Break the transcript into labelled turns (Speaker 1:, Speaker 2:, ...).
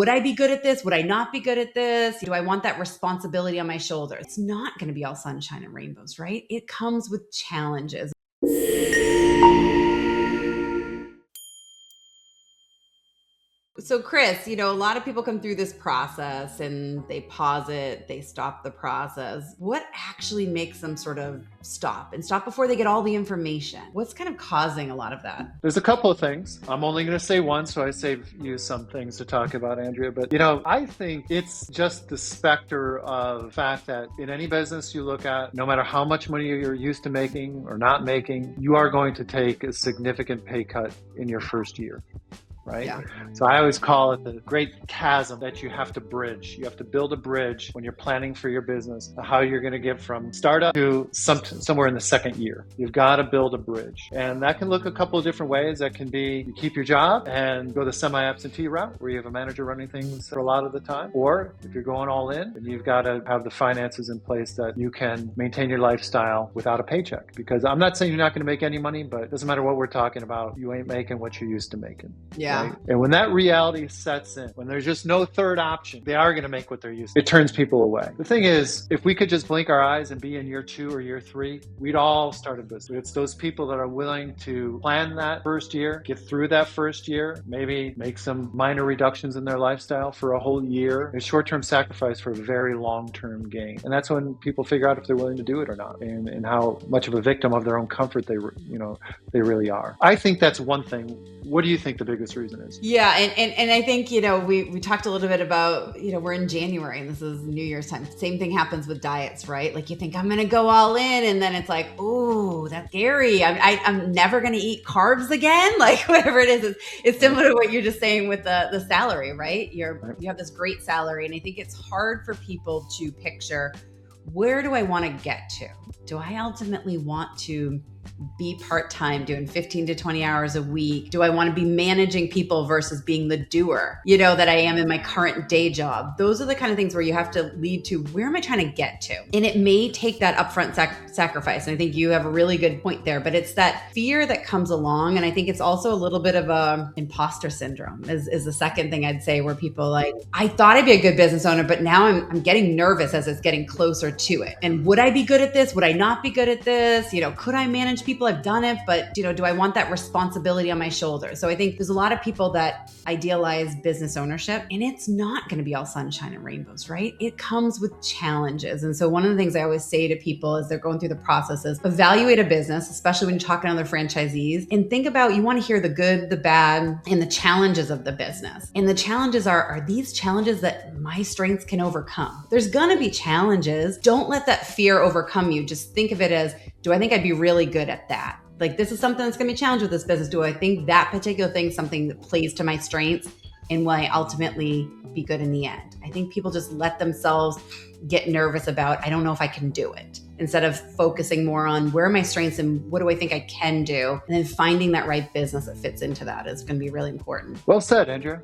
Speaker 1: Would I be good at this? Would I not be good at this? Do I want that responsibility on my shoulders? It's not going to be all sunshine and rainbows, right? It comes with challenges. So Kris, a lot of people come through this process and they pause it, they stop the process. What actually makes them sort of stop before they get all the information? What's kind of causing a lot of that?
Speaker 2: There's a couple of things. I'm only going to say one, so I save you some things to talk about, Andrea. But, I think it's just the specter of the fact that in any business you look at, no matter how much money you're used to making or not making, you are going to take a significant pay cut in your first year. Right?
Speaker 1: Yeah.
Speaker 2: So I always call it the Great Chasm that you have to bridge. You have to build a bridge when you're planning for your business, how you're going to get from startup to somewhere in the second year. You've got to build a bridge. And that can look a couple of different ways. That can be you keep your job and go the semi-absentee route where you have a manager running things for a lot of the time. Or if you're going all in, then you've got to have the finances in place that you can maintain your lifestyle without a paycheck. Because I'm not saying you're not going to make any money, but it doesn't matter what we're talking about. You ain't making what you're used to making.
Speaker 1: Yeah.
Speaker 2: Right? And when that reality sets in, when there's just no third option, they are going to make what they're used to. It turns people away. The thing is, if we could just blink our eyes and be in year 2 or year 3, we'd all start a business. It's those people that are willing to plan that first year, get through that first year, maybe make some minor reductions in their lifestyle for a whole year, a short-term sacrifice for a very long-term gain. And that's when people figure out if they're willing to do it or not, and how much of a victim of their own comfort they really are. I think that's one thing. What do you think the biggest reason is?
Speaker 1: Yeah. And I think, we talked a little bit about, we're in January and this is New Year's time. Same thing happens with diets, right? Like you think I'm going to go all in and then it's like, oh, that's scary. I'm never going to eat carbs again. Like whatever it is, it's similar to what you're just saying with the salary, right? You have this great salary. And I think it's hard for people to picture, where do I want to get to? Do I ultimately want to be part-time doing 15 to 20 hours a week? Do I want to be managing people versus being the doer, that I am in my current day job? Those are the kind of things where you have to lead to, where am I trying to get to? And it may take that upfront sacrifice. And I think you have a really good point there, but it's that fear that comes along. And I think it's also a little bit of a imposter syndrome is the second thing I'd say, where people like, I thought I'd be a good business owner, but now I'm getting nervous as it's getting closer to it. And would I be good at this? Would I not be good at this? Could I manage people? I've done it, but do I want that responsibility on my shoulders? So I think there's a lot of people that idealize business ownership, and it's not going to be all sunshine and rainbows, right? It comes with challenges. And so one of the things I always say to people as they're going through the process is evaluate a business, especially when you're talking to other franchisees, and think about, you want to hear the good, the bad, and the challenges of the business. And the challenges are these challenges that my strengths can overcome? There's going to be challenges. Don't let that fear overcome you. Just think of it as, do I think I'd be really good at that? Like, this is something that's going to be a challenge with this business. Do I think that particular thing is something that plays to my strengths? And will I ultimately be good in the end? I think people just let themselves get nervous about, I don't know if I can do it, instead of focusing more on where are my strengths and what do I think I can do? And then finding that right business that fits into that is going to be really important.
Speaker 2: Well said, Andrea.